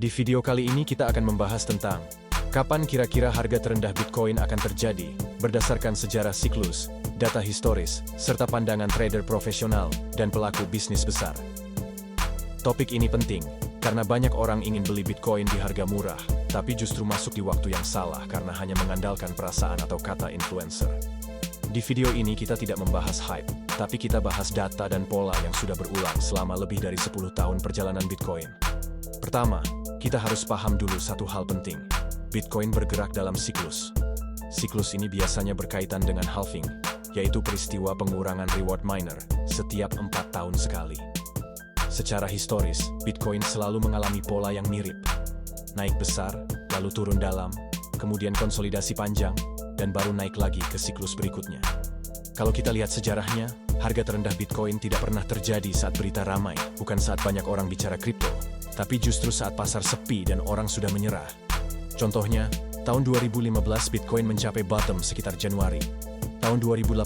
Di video kali ini kita akan membahas tentang kapan kira-kira harga terendah Bitcoin akan terjadi berdasarkan sejarah siklus, data historis, serta pandangan trader profesional dan pelaku bisnis besar. Topik ini penting karena banyak orang ingin beli Bitcoin di harga murah, tapi justru masuk di waktu yang salah karena hanya mengandalkan perasaan atau kata influencer. Di video ini kita tidak membahas hype, tapi kita bahas data dan pola yang sudah berulang selama lebih dari 10 tahun perjalanan Bitcoin. Pertama, kita harus paham dulu satu hal penting. Bitcoin bergerak dalam siklus. Siklus ini biasanya berkaitan dengan halving, yaitu peristiwa pengurangan reward miner setiap 4 tahun sekali. Secara historis, Bitcoin selalu mengalami pola yang mirip. Naik besar, lalu turun dalam, kemudian konsolidasi panjang, dan baru naik lagi ke siklus berikutnya. Kalau kita lihat sejarahnya, harga terendah Bitcoin tidak pernah terjadi saat berita ramai, bukan saat banyak orang bicara kripto, tapi justru saat pasar sepi dan orang sudah menyerah. Contohnya, tahun 2015 Bitcoin mencapai bottom sekitar Januari. Tahun 2018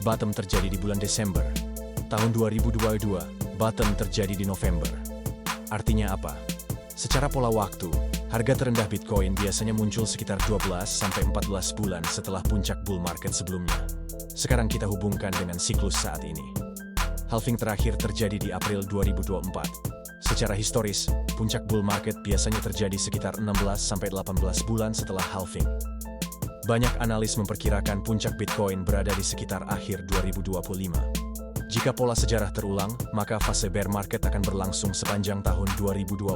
bottom terjadi di bulan Desember. Tahun 2022 bottom terjadi di November. Artinya apa? Secara pola waktu, harga terendah Bitcoin biasanya muncul sekitar 12-14 bulan setelah puncak bull market sebelumnya. Sekarang kita hubungkan dengan siklus saat ini. Halving terakhir terjadi di April 2024. Secara historis, puncak bull market biasanya terjadi sekitar 16-18 bulan setelah halving. Banyak analis memperkirakan puncak Bitcoin berada di sekitar akhir 2025. Jika pola sejarah terulang, maka fase bear market akan berlangsung sepanjang tahun 2026.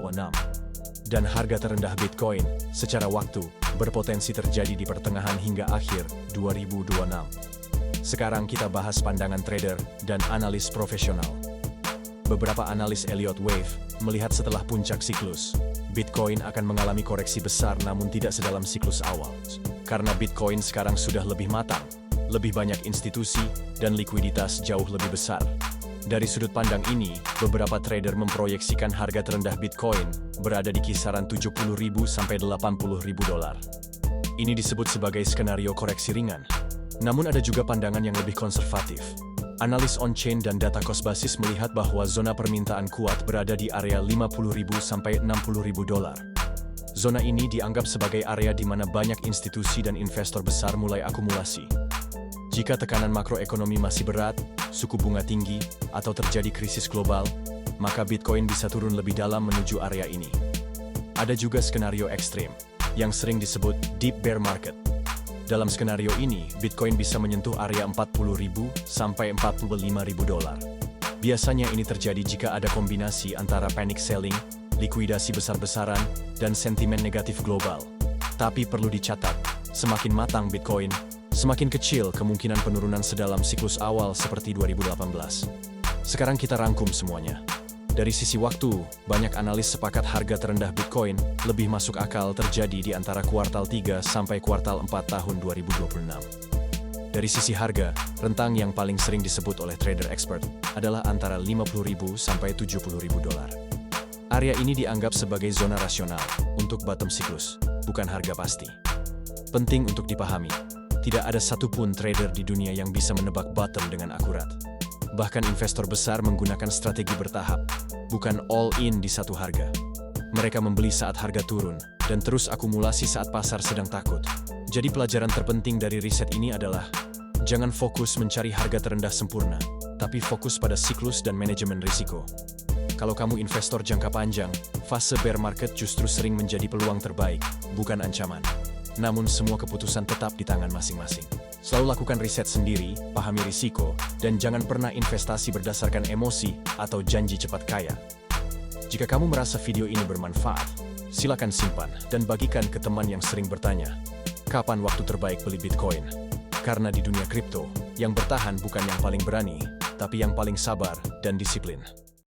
Dan harga terendah Bitcoin, secara waktu, berpotensi terjadi di pertengahan hingga akhir 2026. Sekarang kita bahas pandangan trader dan analis profesional. Beberapa analis Elliott Wave melihat setelah puncak siklus, Bitcoin akan mengalami koreksi besar namun tidak sedalam siklus awal. Karena Bitcoin sekarang sudah lebih matang, lebih banyak institusi, dan likuiditas jauh lebih besar. Dari sudut pandang ini, beberapa trader memproyeksikan harga terendah Bitcoin berada di kisaran 70.000 sampai 80.000 dolar. Ini disebut sebagai skenario koreksi ringan. Namun ada juga pandangan yang lebih konservatif. Analis on-chain dan data cost basis melihat bahwa zona permintaan kuat berada di area 50.000 sampai 60.000 dolar. Zona ini dianggap sebagai area di mana banyak institusi dan investor besar mulai akumulasi. Jika tekanan makroekonomi masih berat, suku bunga tinggi, atau terjadi krisis global, maka Bitcoin bisa turun lebih dalam menuju area ini. Ada juga skenario ekstrim, yang sering disebut deep bear market. Dalam skenario ini, Bitcoin bisa menyentuh area 40.000 sampai 45.000 dolar. Biasanya ini terjadi jika ada kombinasi antara panic selling, likuidasi besar-besaran, dan sentimen negatif global. Tapi perlu dicatat, semakin matang Bitcoin, semakin kecil kemungkinan penurunan sedalam siklus awal seperti 2018. Sekarang kita rangkum semuanya. Dari sisi waktu, banyak analis sepakat harga terendah Bitcoin lebih masuk akal terjadi di antara kuartal 3 sampai kuartal 4 tahun 2026. Dari sisi harga, rentang yang paling sering disebut oleh trader expert adalah antara 50.000 sampai 70.000 dolar. Area ini dianggap sebagai zona rasional untuk bottom siklus, bukan harga pasti. Penting untuk dipahami, tidak ada satupun trader di dunia yang bisa menebak bottom dengan akurat. Bahkan investor besar menggunakan strategi bertahap, bukan all-in di satu harga. Mereka membeli saat harga turun, dan terus akumulasi saat pasar sedang takut. Jadi pelajaran terpenting dari riset ini adalah, jangan fokus mencari harga terendah sempurna, tapi fokus pada siklus dan manajemen risiko. Kalau kamu investor jangka panjang, fase bear market justru sering menjadi peluang terbaik, bukan ancaman. Namun semua keputusan tetap di tangan masing-masing. Selalu lakukan riset sendiri, pahami risiko, dan jangan pernah investasi berdasarkan emosi atau janji cepat kaya. Jika kamu merasa video ini bermanfaat, silakan simpan dan bagikan ke teman yang sering bertanya, kapan waktu terbaik beli Bitcoin? Karena di dunia kripto, yang bertahan bukan yang paling berani, tapi yang paling sabar dan disiplin.